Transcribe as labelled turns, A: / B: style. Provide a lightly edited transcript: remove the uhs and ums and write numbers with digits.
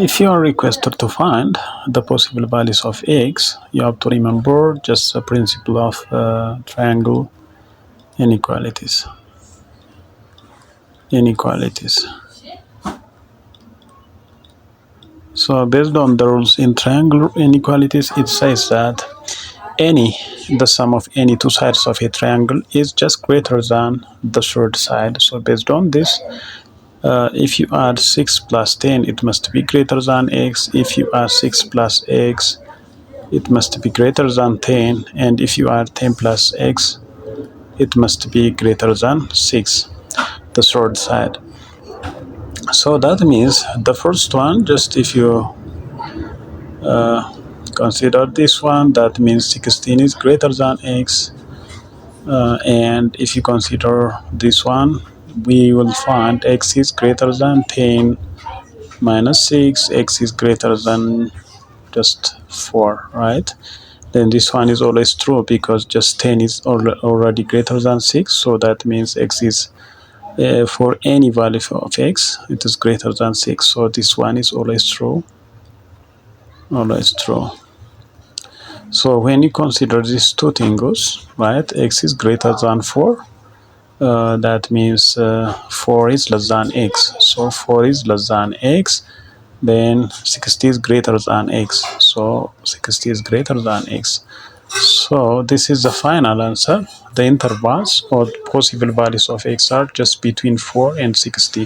A: If you are requested to find the possible values of x, you have to remember just the principle of triangle inequalities. So based on the rules in triangle inequalities, it says that the sum of any two sides of a triangle is just greater than the third side. So based on this, if you add 6 plus 10, it must be greater than x. If you add 6 plus x, it must be greater than 10. And if you add 10 plus x, it must be greater than 6, the third side. So that means the first one, just if you consider this one, that means 16 is greater than x. And if you consider this one, we will find x is greater than 10 minus 6, x is greater than just 4, right? Then this one is always true because just 10 is already greater than 6, so that means x is for any value of x, it is greater than 6, so this one is always true. So when you consider these two things, right, x is greater than 4, that means 4 is less than x. So 4 is less than x, then 60 is greater than x. So 60 is greater than x. So this is the final answer. The intervals or possible values of x are just between 4 and 60.